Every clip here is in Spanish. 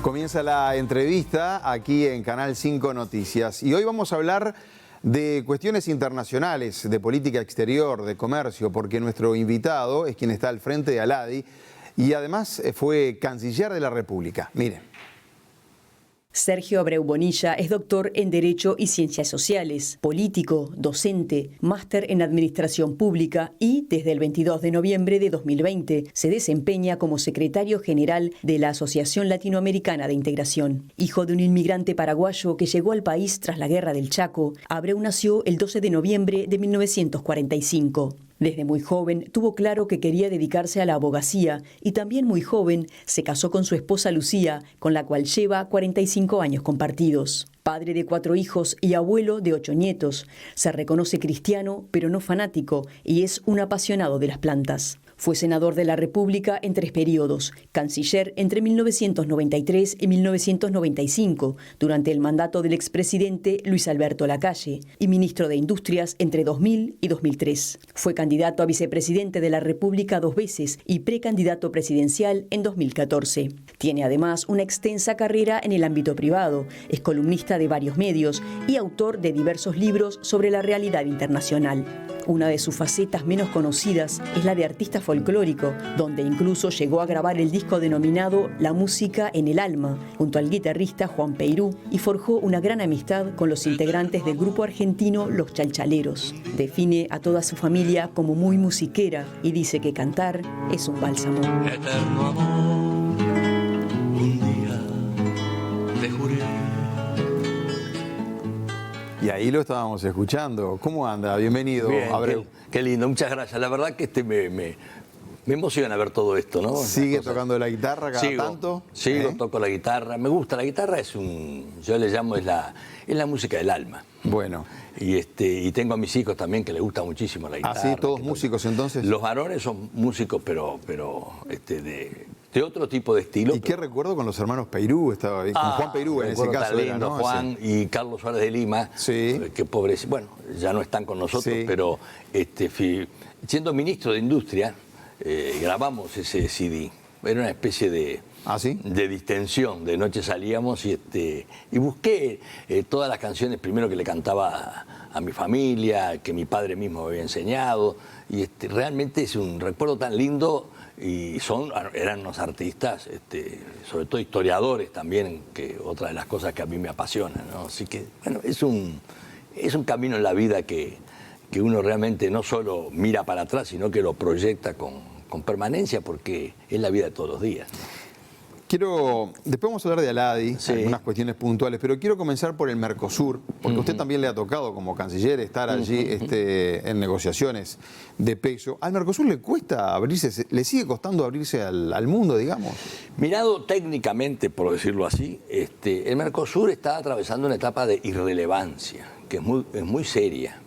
Comienza la entrevista aquí en Canal 5 Noticias y hoy vamos a hablar de cuestiones internacionales, de política exterior, de comercio, porque nuestro invitado es quien está al frente de ALADI y además fue canciller de la República. Miren. Sergio Abreu Bonilla es doctor en Derecho y Ciencias Sociales, político, docente, máster en Administración Pública y, desde el 22 de noviembre de 2020, se desempeña como secretario general de la Asociación Latinoamericana de Integración. Hijo de un inmigrante paraguayo que llegó al país tras la Guerra del Chaco, Abreu nació el 12 de noviembre de 1945. Desde muy joven tuvo claro que quería dedicarse a la abogacía y también muy joven se casó con su esposa Lucía, con la cual lleva 45 años compartidos. Padre de 4 hijos y abuelo de 8 nietos, se reconoce cristiano pero no fanático y es un apasionado de las plantas. Fue senador de la República en 3 periodos, canciller entre 1993 y 1995, durante el mandato del expresidente Luis Alberto Lacalle, y ministro de Industrias entre 2000 y 2003. Fue candidato a vicepresidente de la República 2 veces y precandidato presidencial en 2014. Tiene además una extensa carrera en el ámbito privado, es columnista de varios medios y autor de diversos libros sobre la realidad internacional. Una de sus facetas menos conocidas es la de artista folclórico, donde incluso llegó a grabar el disco denominado La música en el alma, junto al guitarrista Juan Peirú, y forjó una gran amistad con los integrantes del grupo argentino Los Chalchaleros. Define a toda su familia como muy musiquera y dice que cantar es un bálsamo. Eterno amor, un día te juré. Y ahí lo estábamos escuchando. ¿Cómo anda? Bienvenido, Bien, Abreu. qué lindo, muchas gracias. La verdad que me emociona ver todo esto, ¿no? ¿Sigue tocando la guitarra cada tanto? Sigo, toco la guitarra. Me gusta, la guitarra es yo le llamo, es la música del alma. Bueno. Y tengo a mis hijos también que les gusta muchísimo la guitarra. ¿Ah, sí? ¿Todos músicos entonces? Los varones son músicos, pero de otro tipo de estilo. ¿Y qué recuerdo con los hermanos Peirú? Estaba con Juan Peirú en ese caso. Lindo, era, ¿no? Juan y Carlos Suárez de Lima, sí. Que pobres, bueno, ya no están con nosotros, sí. Pero siendo ministro de Industria, grabamos ese CD. Era una especie de, ¿ah, sí? de distensión. De noche salíamos y busqué todas las canciones primero que le cantaba a mi familia, que mi padre mismo me había enseñado. Y realmente es un recuerdo tan lindo. Y eran unos artistas, sobre todo historiadores también, que otra de las cosas que a mí me apasionan, ¿no? Así que, bueno, es un camino en la vida que uno realmente no solo mira para atrás, sino que lo proyecta con permanencia, porque es la vida de todos los días, ¿no? Después vamos a hablar de ALADI, sí, algunas cuestiones puntuales, pero quiero comenzar por el Mercosur, porque a usted también le ha tocado como canciller estar allí en negociaciones de peso. ¿Al Mercosur le cuesta abrirse, le sigue costando abrirse al mundo, digamos? Mirado técnicamente, por decirlo así, el Mercosur está atravesando una etapa de irrelevancia, que es muy seria.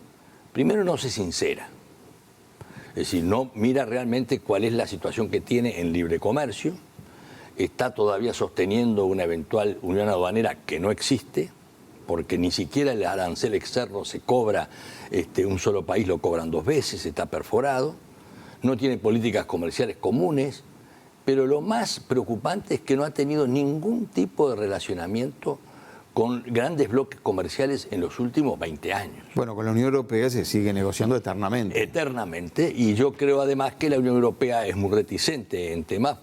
Primero, no se sincera. Es decir, no mira realmente cuál es la situación que tiene en libre comercio. Está todavía sosteniendo una eventual unión aduanera que no existe, porque ni siquiera el arancel externo se cobra, un solo país lo cobran 2 veces, está perforado, no tiene políticas comerciales comunes, pero lo más preocupante es que no ha tenido ningún tipo de relacionamiento con grandes bloques comerciales en los últimos 20 años. Bueno, con la Unión Europea se sigue negociando eternamente. Eternamente, y yo creo además que la Unión Europea es muy reticente en temas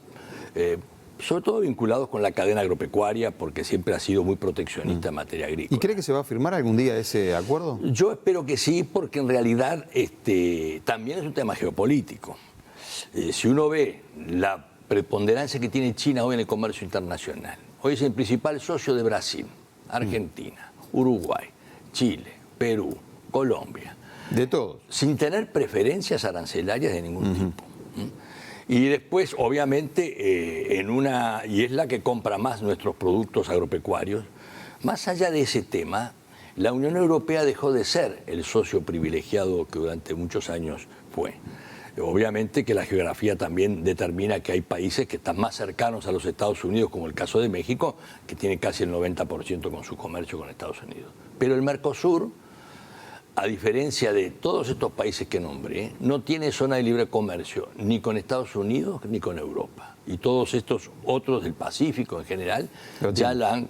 sobre todo vinculados con la cadena agropecuaria, porque siempre ha sido muy proteccionista en materia agrícola. ¿Y cree que se va a firmar algún día ese acuerdo? Yo espero que sí, porque en realidad también es un tema geopolítico. Si uno ve la preponderancia que tiene China hoy en el comercio internacional, hoy es el principal socio de Brasil, Argentina, Uruguay, Chile, Perú, Colombia. De todos. Sin tener preferencias arancelarias de ningún tipo. Y después, obviamente, y es la que compra más nuestros productos agropecuarios. Más allá de ese tema, la Unión Europea dejó de ser el socio privilegiado que durante muchos años fue. Obviamente que la geografía también determina que hay países que están más cercanos a los Estados Unidos, como el caso de México, que tiene casi el 90% con su comercio con Estados Unidos. Pero el Mercosur a diferencia de todos estos países que nombré, no tiene zona de libre comercio ni con Estados Unidos ni con Europa. Y todos estos otros del Pacífico en general ya la han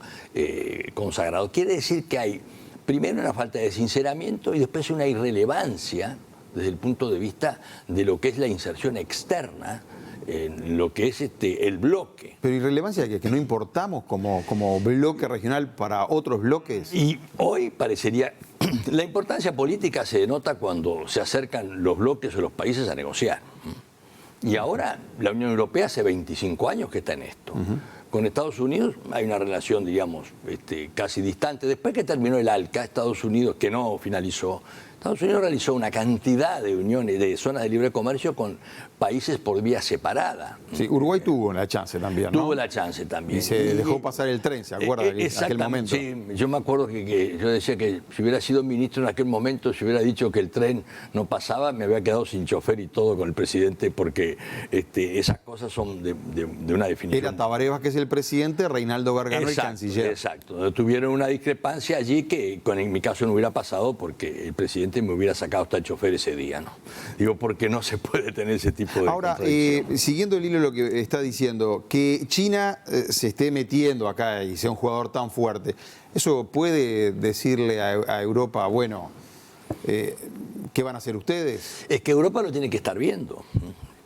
consagrado. Quiere decir que hay primero una falta de sinceramiento y después una irrelevancia desde el punto de vista de lo que es la inserción externa en lo que es el bloque. Pero irrelevancia de que no importamos como bloque regional para otros bloques. Y hoy parecería, la importancia política se denota cuando se acercan los bloques o los países a negociar. Y ahora la Unión Europea hace 25 años que está en esto. Con Estados Unidos hay una relación, digamos, casi distante. Después que terminó el ALCA, Estados Unidos, que no finalizó, Estados Unidos realizó una cantidad de uniones, de zonas de libre comercio con países por vía separada. Sí, Uruguay tuvo la chance también, ¿no? Tuvo la chance también. Y se dejó pasar el tren, ¿se acuerda de aquel momento? Sí, yo me acuerdo que yo decía que si hubiera sido ministro en aquel momento, si hubiera dicho que el tren no pasaba, me había quedado sin chofer y todo con el presidente, porque esas cosas son de una definición. Era Tabaré Vázquez el presidente, Reinaldo Gargano el canciller. Exacto, tuvieron una discrepancia allí que en mi caso no hubiera pasado porque el presidente me hubiera sacado hasta el chofer ese día, ¿no? Digo, porque no se puede tener ese tipo de Ahora, siguiendo el hilo de lo que está diciendo, que China se esté metiendo acá y sea un jugador tan fuerte, ¿eso puede decirle a Europa, bueno, qué van a hacer ustedes? Es que Europa lo tiene que estar viendo,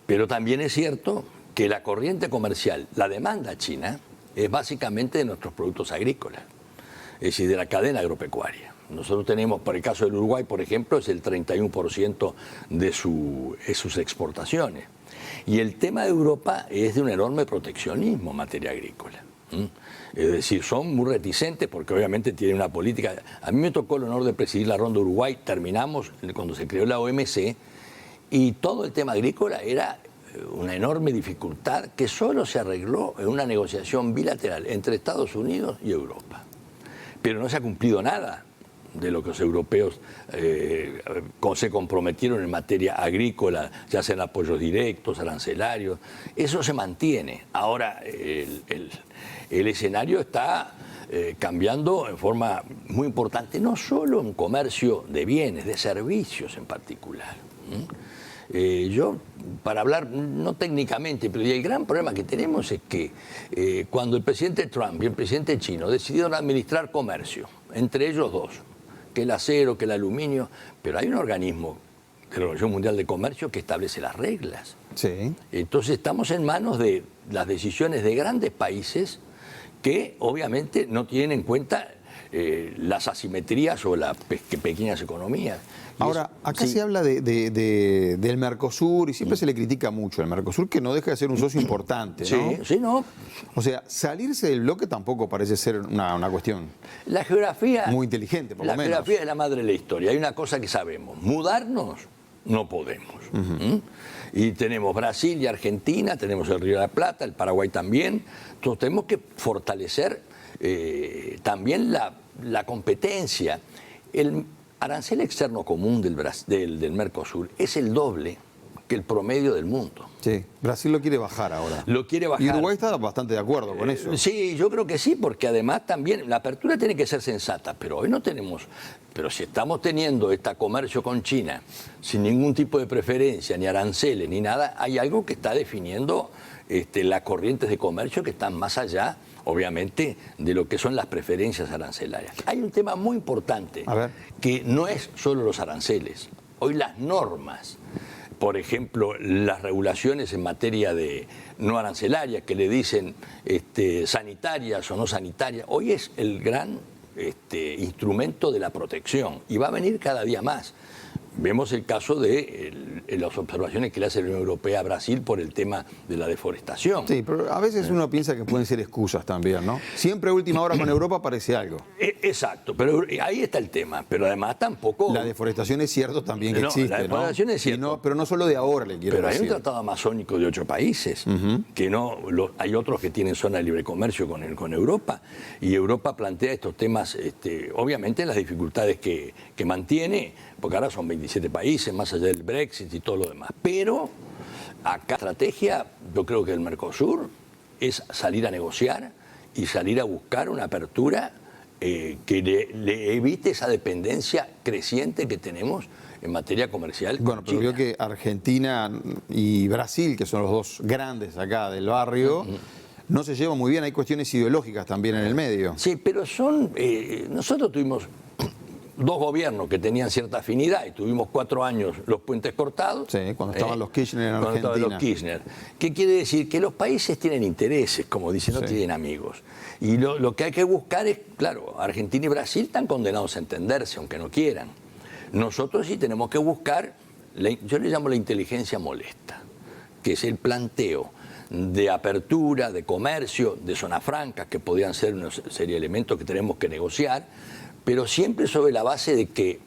pero también es cierto que la corriente comercial, la demanda china, es básicamente de nuestros productos agrícolas, es decir, de la cadena agropecuaria. Nosotros tenemos, por el caso del Uruguay, por ejemplo, es el 31% de sus exportaciones. Y el tema de Europa es de un enorme proteccionismo en materia agrícola. Es decir, son muy reticentes porque obviamente tienen una política. A mí me tocó el honor de presidir la Ronda Uruguay, terminamos cuando se creó la OMC, y todo el tema agrícola era una enorme dificultad que solo se arregló en una negociación bilateral entre Estados Unidos y Europa. Pero no se ha cumplido nada de lo que los europeos se comprometieron en materia agrícola, ya sean apoyos directos, arancelarios. Eso se mantiene. Ahora el escenario está cambiando en forma muy importante, no solo en comercio de bienes, de servicios en particular. Yo, para hablar no técnicamente, pero el gran problema que tenemos es que cuando el presidente Trump y el presidente chino decidieron administrar comercio, entre ellos dos, que el acero, que el aluminio, pero hay un organismo de la Organización Mundial de Comercio que establece las reglas. Sí. Entonces estamos en manos de las decisiones de grandes países que obviamente no tienen en cuenta las asimetrías o las pequeñas economías. Ahora, acá se habla del Mercosur y siempre se le critica mucho al Mercosur, que no deja de ser un socio importante, ¿no? Sí, no. O sea, salirse del bloque tampoco parece ser una cuestión la geografía, muy inteligente, por lo menos. La geografía es la madre de la historia. Hay una cosa que sabemos, mudarnos no podemos. Y tenemos Brasil y Argentina, tenemos el Río de la Plata, el Paraguay también. Entonces tenemos que fortalecer también la competencia. El arancel externo común del Mercosur es el doble que el promedio del mundo. Sí, Brasil lo quiere bajar ahora. Lo quiere bajar. Y Uruguay está bastante de acuerdo con eso. Sí, yo creo que sí, porque además también la apertura tiene que ser sensata, pero hoy no tenemos. Pero si estamos teniendo este comercio con China sin ningún tipo de preferencia, ni aranceles, ni nada, hay algo que está definiendo las corrientes de comercio que están más allá, obviamente, de lo que son las preferencias arancelarias. Hay un tema muy importante, que no es solo los aranceles. Hoy las normas, por ejemplo, las regulaciones en materia de no arancelarias, que le dicen sanitarias o no sanitarias, hoy es el gran instrumento de la protección y va a venir cada día más. Vemos el caso de las observaciones que le hace la Unión Europea a Brasil por el tema de la deforestación. Sí, pero a veces uno piensa que pueden ser excusas también, ¿no? Siempre a última hora con Europa aparece algo. Exacto, pero ahí está el tema. Pero además tampoco... La deforestación es cierto también que existe, la deforestación es cierto. Pero no solo de ahora, le quiero decir. Pero hay un tratado amazónico de 8 países, que no, hay otros que tienen zona de libre comercio con Europa, y Europa plantea estos temas, obviamente las dificultades que mantiene, porque ahora son 27 países, más allá del Brexit y todo lo demás. Pero acá la estrategia, yo creo que el Mercosur es salir a negociar y salir a buscar una apertura que le evite esa dependencia creciente que tenemos en materia comercial. Bueno, pero vio que Argentina y Brasil, que son los dos grandes acá del barrio, no se llevan muy bien, hay cuestiones ideológicas también en el medio. Sí, pero nosotros tuvimos dos gobiernos que tenían cierta afinidad y tuvimos 4 años los puentes cortados. Sí, cuando estaban los Kirchner en Argentina. Cuando estaban los Kirchner. ¿Qué quiere decir? Que los países tienen intereses, como dicen, no tienen amigos. Y lo que hay que buscar es, claro, Argentina y Brasil están condenados a entenderse, aunque no quieran. Nosotros sí tenemos que buscar, yo le llamo la inteligencia molesta, que es el planteo de apertura, de comercio, de zonas francas, que podrían ser una serie de elementos que tenemos que negociar, pero siempre sobre la base de que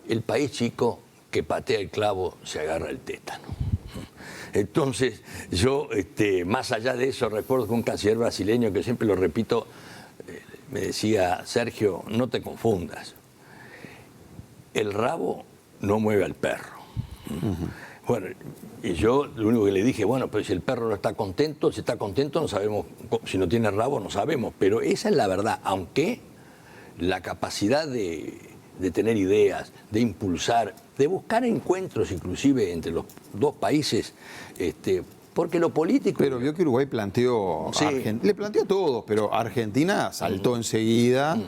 el país chico que patea el clavo se agarra el tétano. Entonces, yo, más allá de eso, recuerdo que un canciller brasileño, que siempre lo repito, me decía: Sergio, no te confundas, el rabo no mueve al perro. Bueno, y yo lo único que le dije, bueno, pues si el perro no está contento, si está contento no sabemos, si no tiene rabo no sabemos, pero esa es la verdad, aunque la capacidad de tener ideas, de impulsar, de buscar encuentros inclusive entre los dos países, porque lo político... Pero vio que Uruguay planteó, Sí. le planteó a todos, pero Argentina saltó enseguida.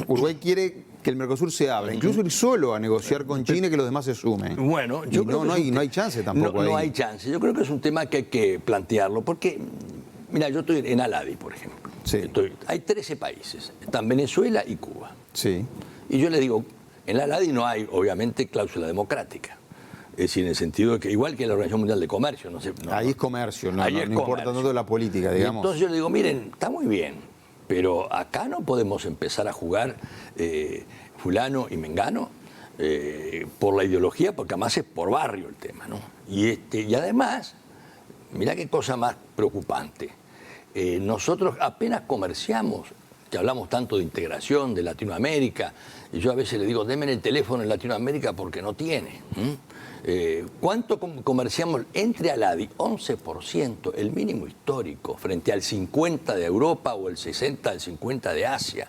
Uruguay quiere que el Mercosur se abra, incluso ir solo a negociar con China y que los demás se sumen. Bueno, Y yo creo que no hay chance tampoco ahí. No hay chance. Yo creo que es un tema que hay que plantearlo, porque, mira, yo estoy en Aladi, por ejemplo. Sí. Hay 13 países, están Venezuela y Cuba. Sí. Y yo les digo, en la Aladi no hay, obviamente, cláusula democrática. Es decir, en el sentido de que, igual que la Organización Mundial de Comercio, Ahí es comercio, no ahí es importa comercio. tanto la política, Y digamos. entonces yo le digo, miren, está muy bien, pero acá no podemos empezar a jugar fulano y mengano por la ideología, porque además es por barrio el tema, ¿no? Y además, mirá qué cosa más preocupante. Nosotros apenas comerciamos, que hablamos tanto de integración de Latinoamérica, y yo a veces le digo, denme el teléfono en Latinoamérica porque no tiene. ¿Cuánto comerciamos entre Aladi? 11%, el mínimo histórico, frente al 50% de Europa o el 60%, el 50% de Asia.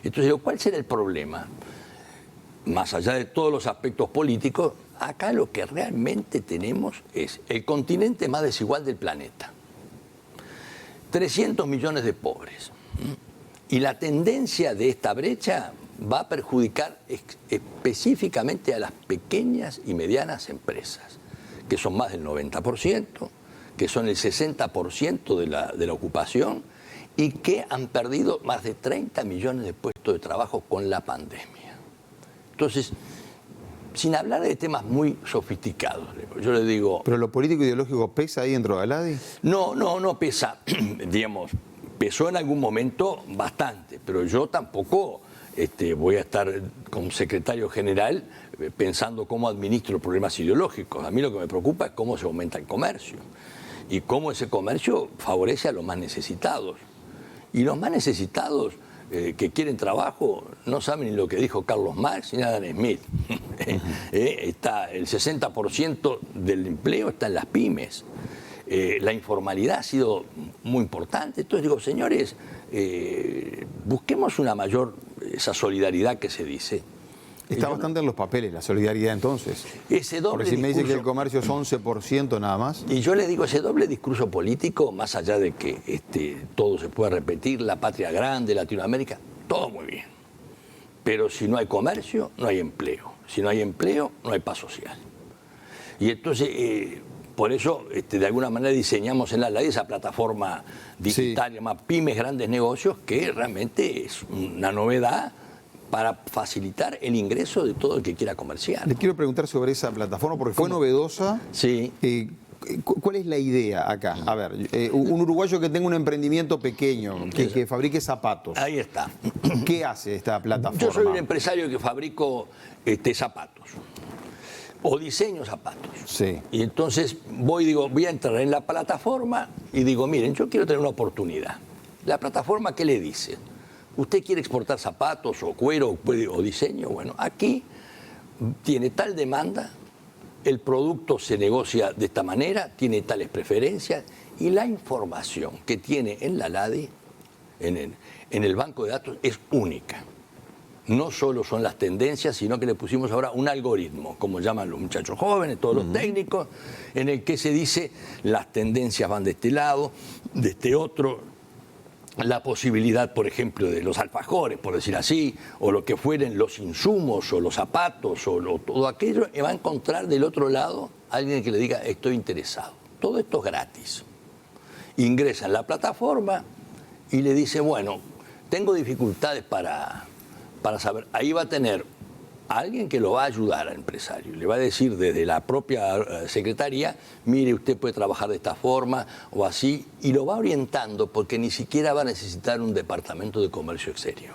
Entonces digo, ¿cuál será el problema? Más allá de todos los aspectos políticos, acá lo que realmente tenemos es el continente más desigual del planeta. 300 millones de pobres. Y la tendencia de esta brecha va a perjudicar específicamente a las pequeñas y medianas empresas, que son más del 90%, que son el 60% de la ocupación y que han perdido más de 30 millones de puestos de trabajo con la pandemia. Entonces, sin hablar de temas muy sofisticados, yo le digo... ¿Pero lo político ideológico pesa ahí dentro de Aladi? No pesa, digamos, pesó en algún momento bastante, pero yo tampoco voy a estar como secretario general pensando cómo administro problemas ideológicos. A mí lo que me preocupa es cómo se aumenta el comercio y cómo ese comercio favorece a los más necesitados. Y los más necesitados que quieren trabajo no saben ni lo que dijo Carlos Marx ni Adam Smith. Está el 60% del empleo está en las pymes. La informalidad ha sido muy importante. Entonces digo, señores, busquemos una mayor, esa solidaridad que se dice. Está bastante en los papeles la solidaridad entonces. Ese doble Porque si me dice que el discurso- comercio es 11% nada más. Y yo le digo, ese doble discurso político, más allá de que todo se pueda repetir, la patria grande, Latinoamérica, todo muy bien. Pero si no hay comercio, no hay empleo. Si no hay empleo, no hay paz social. Y entonces, por eso, de alguna manera diseñamos en la ley esa plataforma digital llamada Pymes Grandes Negocios, que realmente es una novedad para facilitar el ingreso de todo el que quiera comerciar. Le quiero preguntar sobre esa plataforma porque fue novedosa. Sí. ¿Cuál es la idea acá? A ver, un uruguayo que tenga un emprendimiento pequeño, que fabrique zapatos. Ahí está. ¿Qué hace esta plataforma? Yo soy un empresario que fabrico zapatos o diseño zapatos. Sí. Y entonces digo, voy a entrar en la plataforma y digo, miren, yo quiero tener una oportunidad. La plataforma, ¿qué le dice? ¿Usted quiere exportar zapatos o cuero o diseño? Bueno, aquí tiene tal demanda, el producto se negocia de esta manera, tiene tales preferencias y la información que tiene en la LADI en el banco de datos es única. No solo son las tendencias, sino que le pusimos ahora un algoritmo, como llaman los muchachos jóvenes, todos los técnicos, en el que se dice las tendencias van de este lado, de este otro, la posibilidad, por ejemplo, de los alfajores, por decir así, o lo que fueren los insumos, o los zapatos, o todo aquello, y va a encontrar del otro lado alguien que le diga estoy interesado. Todo esto es gratis. Ingresa en la plataforma y le dice, bueno, tengo dificultades para saber. Ahí va a tener a alguien que lo va a ayudar al empresario. Le va a decir desde la propia secretaría, mire, usted puede trabajar de esta forma o así, y lo va orientando porque ni siquiera va a necesitar un departamento de comercio exterior.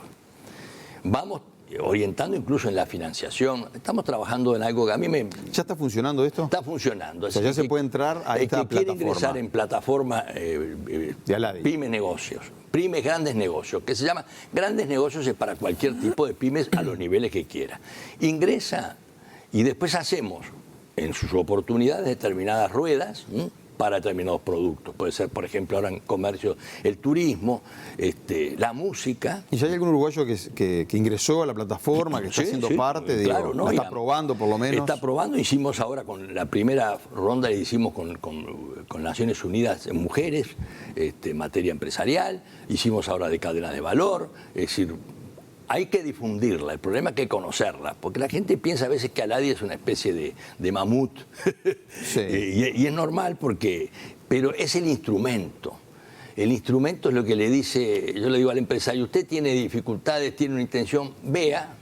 Vamos orientando incluso en la financiación. Estamos trabajando en algo que a mí me... ¿Ya está funcionando esto? Está funcionando. O sea, ya se puede entrar a esta plataforma. El que quiere ingresar en plataforma Pyme Negocios, Pymes Grandes Negocios, que se llama Grandes Negocios, es para cualquier tipo de pymes a los niveles que quiera. Ingresa y después hacemos en sus oportunidades determinadas ruedas para determinados productos. Puede ser, por ejemplo, ahora en comercio, el turismo, la música. ¿Y ya hay algún uruguayo que ingresó a la plataforma, que está siendo parte? Claro, la está probando por lo menos. Está probando. Hicimos ahora con la primera ronda, hicimos con Naciones Unidas en mujeres, materia empresarial. Hicimos ahora de cadena de valor. Es decir, hay que difundirla, el problema es que hay que conocerla, porque la gente piensa a veces que Aladi es una especie de mamut, sí. y es normal pero es el instrumento. El instrumento es lo que le dice, yo le digo al empresario, usted tiene dificultades, tiene una intención, vea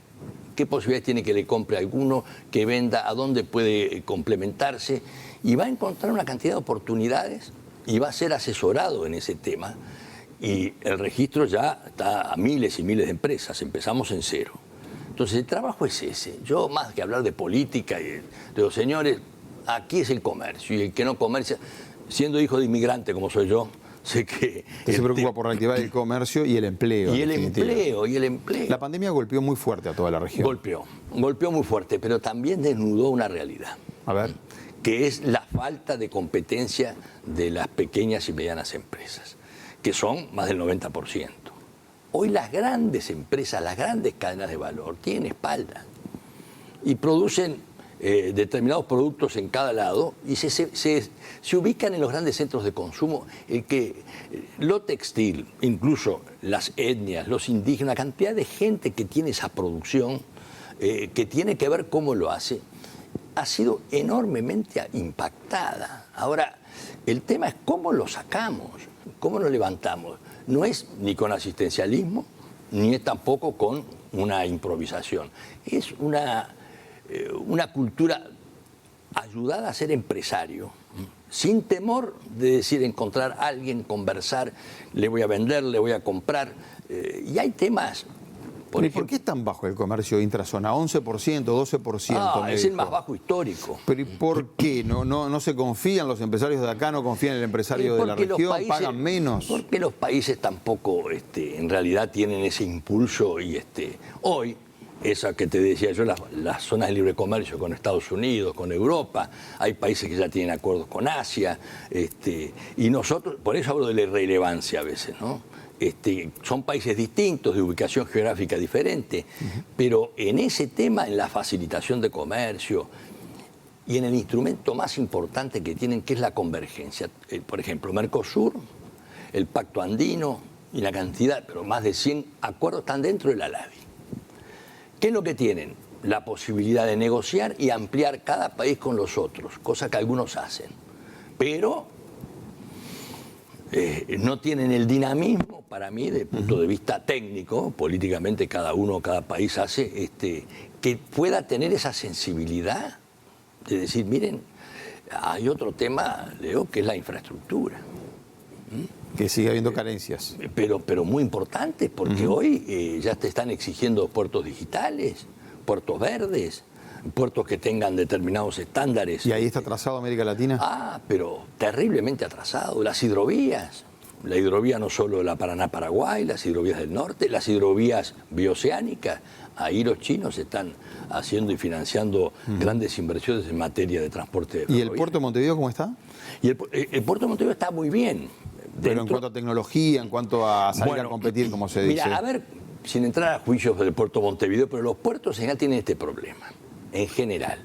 qué posibilidades tiene que le compre a alguno, que venda, a dónde puede complementarse, y va a encontrar una cantidad de oportunidades y va a ser asesorado en ese tema. Y el registro ya está a miles y miles de empresas, empezamos en cero. Entonces el trabajo es ese. Yo, más que hablar de política, de los señores, aquí es el comercio, y el que no comercia, siendo hijo de inmigrante como soy yo, sé que... Se preocupa por reactivar el comercio y el empleo. Y el empleo. La pandemia golpeó muy fuerte a toda la región. Golpeó muy fuerte, pero también desnudó una realidad. A ver. Que es la falta de competencia de las pequeñas y medianas empresas, que son más del 90%. Hoy las grandes empresas, las grandes cadenas de valor, tienen espalda y producen determinados productos en cada lado y se ubican en los grandes centros de consumo, lo textil, incluso las etnias, los indígenas, una cantidad de gente que tiene esa producción, que tiene que ver cómo lo hace, ha sido enormemente impactada. Ahora, el tema es cómo lo sacamos. ¿Cómo nos levantamos? No es ni con asistencialismo, ni es tampoco con una improvisación. Es una cultura ayudada a ser empresario, sin temor de decir, encontrar a alguien, conversar, le voy a vender, le voy a comprar. Y hay temas... ¿Y por qué es tan bajo el comercio intrazona? 11%, 12%. Es el más bajo histórico. ¿Pero y por qué? ¿No se confían los empresarios de acá, no confían en el empresario de la región, pagan menos? Porque los países tampoco en realidad tienen ese impulso y hoy, esa que te decía yo, las zonas de libre comercio con Estados Unidos, con Europa, hay países que ya tienen acuerdos con Asia, y nosotros, por eso hablo de la irrelevancia a veces, ¿no? Son países distintos, de ubicación geográfica diferente, pero en ese tema, en la facilitación de comercio y en el instrumento más importante que tienen, que es la convergencia. Por ejemplo, Mercosur, el Pacto Andino y la cantidad, pero más de 100 acuerdos están dentro del Aladi. ¿Qué es lo que tienen? La posibilidad de negociar y ampliar cada país con los otros, cosa que algunos hacen. Pero no tienen el dinamismo, para mí, desde el punto de vista técnico, políticamente cada país hace, que pueda tener esa sensibilidad de decir, miren, hay otro tema, Leo, que es la infraestructura. Que sigue habiendo carencias. Pero muy importantes, porque hoy ya te están exigiendo puertos digitales, puertos verdes, puertos que tengan determinados estándares. ¿Y ahí está atrasado América Latina? Pero terriblemente atrasado. Las hidrovías, la hidrovía no solo de la Paraná-Paraguay, las hidrovías del norte, las hidrovías bioceánicas. Ahí los chinos están haciendo y financiando grandes inversiones en materia de transporte de ¿Y el puerto de Montevideo cómo está? Y el puerto de Montevideo está muy bien. Pero en cuanto a tecnología, en cuanto a salir a competir, como se dice. Mira, a ver, sin entrar a juicios del puerto Montevideo, pero los puertos en general tienen este problema, en general,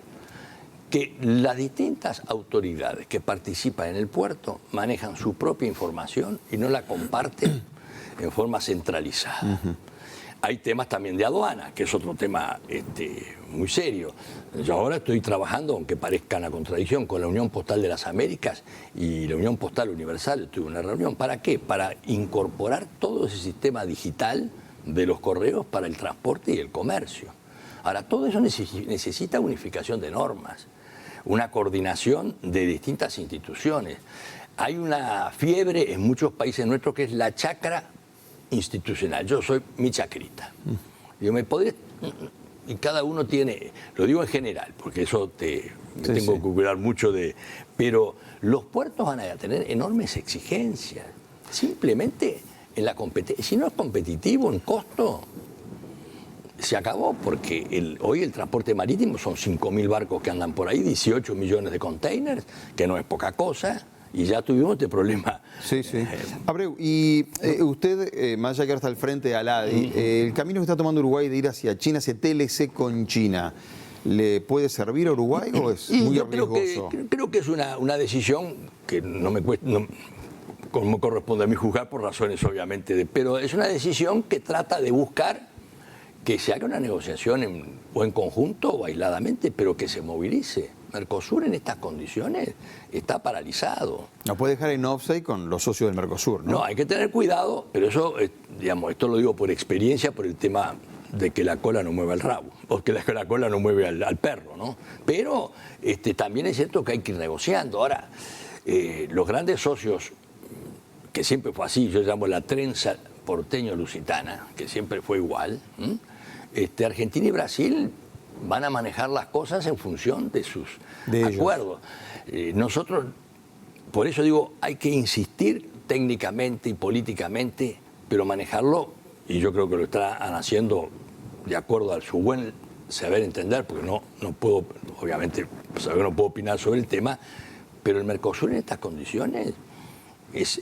que las distintas autoridades que participan en el puerto manejan su propia información y no la comparten en forma centralizada. Hay temas también de aduana, que es otro tema muy serio. Yo ahora estoy trabajando, aunque parezca una contradicción, con la Unión Postal de las Américas y la Unión Postal Universal. Tuve una reunión. ¿Para qué? Para incorporar todo ese sistema digital de los correos para el transporte y el comercio. Ahora, todo eso necesita unificación de normas, una coordinación de distintas instituciones. Hay una fiebre en muchos países nuestros que es la chacra institucional. Yo soy mi chacrita. Yo me podré, y cada uno tiene, lo digo en general, porque eso me tengo que cuidar mucho de, pero los puertos van a tener enormes exigencias. Simplemente en la competencia, si no es competitivo en costo, se acabó, porque hoy el transporte marítimo son 5.000 barcos que andan por ahí, 18 millones de containers, que no es poca cosa. Y ya tuvimos este problema. Sí. Abreu, y usted, más allá que ahora está al frente de ALADI, el camino que está tomando Uruguay de ir hacia China, ese TLC con China, ¿le puede servir a Uruguay o es muy riesgoso? Creo que es una decisión que no me cuesta, como corresponde a mí juzgar por razones obviamente, pero es una decisión que trata de buscar que se haga una negociación o en conjunto o aisladamente, pero que se movilice. Mercosur en estas condiciones está paralizado. No puede dejar en offside con los socios del Mercosur, ¿no? No, hay que tener cuidado, pero eso, digamos, esto lo digo por experiencia, por el tema de que la cola no mueve al rabo, o que la cola no mueve al perro, ¿no? Pero también es cierto que hay que ir negociando. Ahora, los grandes socios, que siempre fue así, yo llamo la trenza porteño-lusitana, que siempre fue igual, Argentina y Brasil van a manejar las cosas en función de sus acuerdos. Nosotros, por eso digo, hay que insistir técnicamente y políticamente, pero manejarlo, y yo creo que lo están haciendo de acuerdo a su buen saber entender, porque no puedo, obviamente, no puedo opinar sobre el tema, pero el Mercosur en estas condiciones,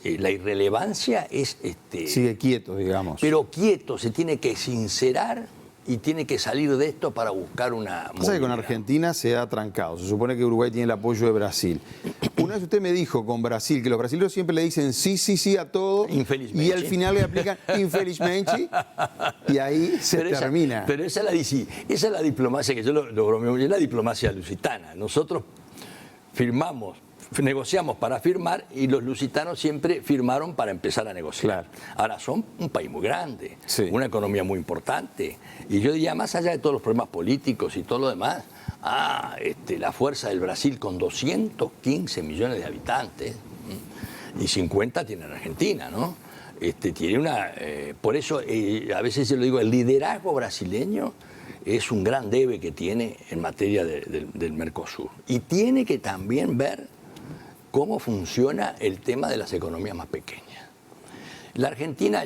la irrelevancia es... sigue quieto, digamos. Pero quieto, se tiene que sincerar y tiene que salir de esto para buscar una... Pasa que con Argentina se ha trancado. Se supone que Uruguay tiene el apoyo de Brasil. Una vez usted me dijo con Brasil que los brasileños siempre le dicen sí a todo. Infelizmente. Y al final le aplican infelizmente. Y ahí se termina. Pero esa es la diplomacia que yo lo bromeo, es la diplomacia lusitana. Nosotros negociamos para firmar y los lusitanos siempre firmaron para empezar a negociar. Claro. Ahora, son un país muy grande, una economía muy importante. Y yo diría, más allá de todos los problemas políticos y todo lo demás, la fuerza del Brasil con 215 millones de habitantes y 50 tiene en Argentina, ¿no? Tiene por eso, a veces yo lo digo, el liderazgo brasileño es un gran debe que tiene en materia del Mercosur. Y tiene que también ver cómo funciona el tema de las economías más pequeñas. La Argentina,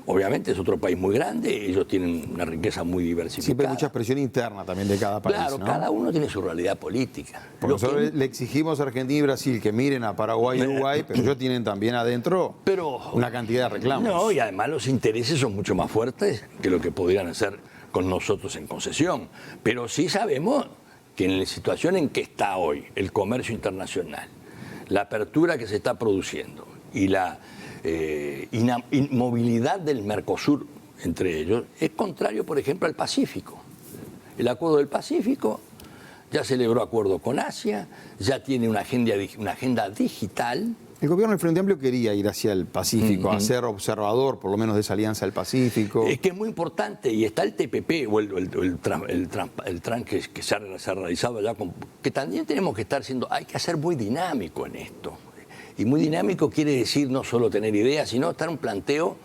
obviamente, es otro país muy grande, ellos tienen una riqueza muy diversificada. Siempre hay mucha presión interna también de cada país, claro, ¿no? Cada uno tiene su realidad política. Porque nosotros le exigimos a Argentina y Brasil que miren a Paraguay y Uruguay, pero ellos tienen también adentro una cantidad de reclamos. No, y además los intereses son mucho más fuertes que lo que podrían hacer con nosotros en concesión. Pero sí sabemos que en la situación en que está hoy el comercio internacional, la apertura que se está produciendo y la inmovilidad del Mercosur entre ellos es contrario, por ejemplo, al Pacífico. El Acuerdo del Pacífico ya celebró acuerdo con Asia, ya tiene una agenda digital. El gobierno del Frente Amplio quería ir hacia el Pacífico, a ser observador, por lo menos, de esa alianza del Pacífico. Es que es muy importante, y está el TPP, o el TRAN que se ha realizado allá, que también tenemos que estar siendo, hay que ser muy dinámico en esto. Y muy dinámico quiere decir no solo tener ideas, sino estar un planteo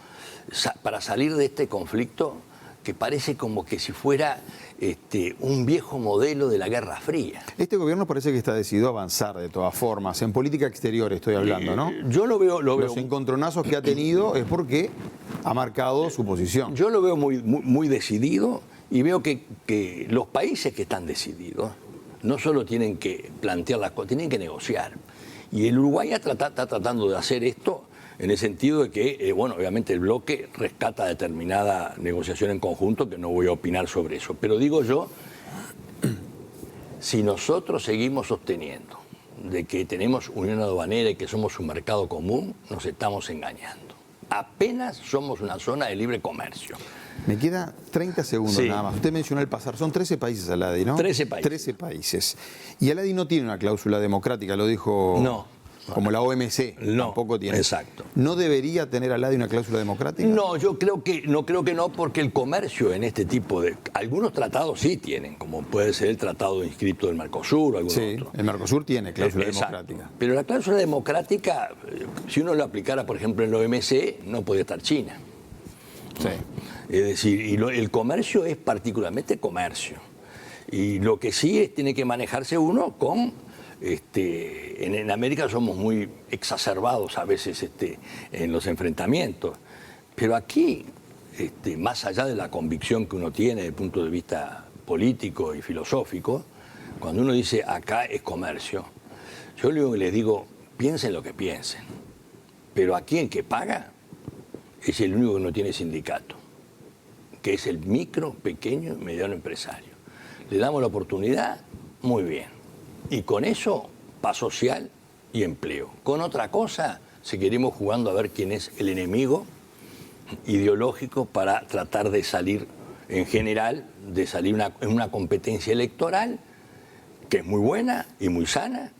para salir de este conflicto que parece como que si fuera un viejo modelo de la Guerra Fría. Este gobierno parece que está decidido a avanzar de todas formas. En política exterior estoy hablando, ¿no? Yo lo veo... Los encontronazos que ha tenido es porque ha marcado su posición. Yo lo veo muy decidido y veo que los países que están decididos no solo tienen que plantear las cosas, tienen que negociar. Y el Uruguay está tratando de hacer esto en el sentido de que, bueno, obviamente el bloque rescata determinada negociación en conjunto, que no voy a opinar sobre eso. Pero digo yo, si nosotros seguimos sosteniendo de que tenemos unión aduanera y que somos un mercado común, nos estamos engañando. Apenas somos una zona de libre comercio. Me queda 30 segundos Sí. nada más. Usted mencionó el pasar. Son 13 países, Aladi, ¿no? 13 países. 13 países. Y Aladi no tiene una cláusula democrática, lo dijo... No. Como la OMC, No, tampoco tiene. exacto. ¿No debería tener Aladi una cláusula democrática? No, yo creo que no, porque el comercio en este tipo de... Algunos tratados sí tienen, como puede ser el tratado inscripto del Mercosur o algún Sí, otro. el Mercosur tiene cláusula Exacto. democrática. Pero la cláusula democrática, si uno lo aplicara, por ejemplo, en la OMC, no podría estar China. Sí. Es decir, el comercio es particularmente comercio. Y lo que sí es, tiene que manejarse uno con... en América somos muy exacerbados a veces en los enfrentamientos. Pero aquí, más allá de la convicción que uno tiene desde el punto de vista político y filosófico, cuando uno dice acá es comercio, yo lo único que les digo, piensen lo que piensen. Pero aquí el que paga es el único que no tiene sindicato, que es el micro, pequeño y mediano empresario. Le damos la oportunidad, muy bien. Y con eso, paz social y empleo. Con otra cosa, seguiremos jugando a ver quién es el enemigo ideológico para tratar de salir, en general, de salir en una competencia electoral que es muy buena y muy sana,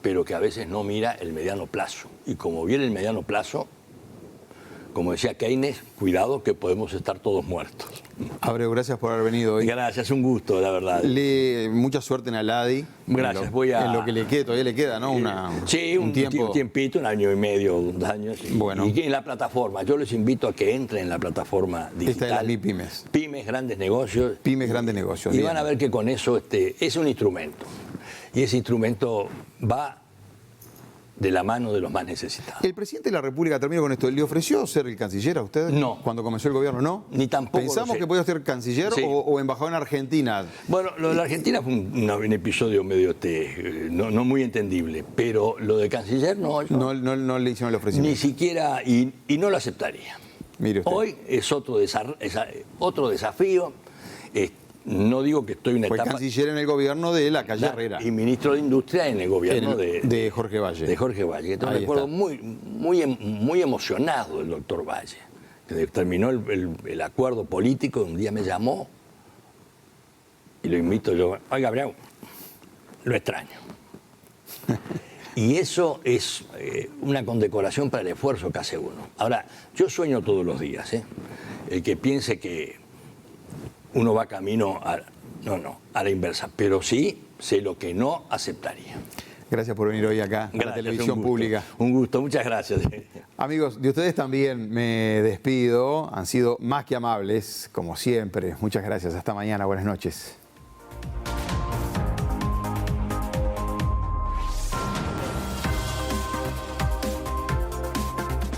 pero que a veces no mira el mediano plazo. Y como viene el mediano plazo, como decía Keynes, cuidado que podemos estar todos muertos. Abreu, gracias por haber venido hoy. Gracias, un gusto, la verdad. Mucha suerte en Aladi. Gracias, En lo que le quede, todavía le queda, ¿no? Sí, un tiempito, un año y medio, 2 años. Bueno. Y en la plataforma, yo les invito a que entren en la plataforma digital. Esta es la MIPYMES. Pymes, grandes negocios. Pymes, grandes negocios. Y bien. van a ver que con eso es un instrumento. Y ese instrumento va de la mano de los más necesitados. El presidente de la República, termino con esto, ¿le ofreció ser el canciller a usted? No. Cuando comenzó el gobierno, ¿no? Ni tampoco ¿Pensamos lo sé. que podía ser canciller Sí. o embajador en Argentina? Bueno, lo de la Argentina fue un episodio medio no muy entendible, pero lo de canciller no. yo No le hicieron el ofrecimiento. ni siquiera, y no lo aceptaría. Mire usted. Hoy es otro desafío. No digo que estoy en una Fue etapa... canciller en el gobierno de la calle Herrera. Y ministro de Industria en el gobierno de Jorge Valle. De Jorge Valle. Entonces Ahí recuerdo está. muy emocionado el doctor Valle, que terminó el acuerdo político, un día me llamó y lo invito yo, oiga, Abreu, lo extraño. Y eso es una condecoración para el esfuerzo que hace uno. Ahora, yo sueño todos los días, el que piense que uno va camino a la inversa, pero sí sé lo que no aceptaría. Gracias por venir hoy acá a la televisión pública. Un gusto, muchas gracias. Amigos, de ustedes también me despido. Han sido más que amables, como siempre. Muchas gracias. Hasta mañana. Buenas noches.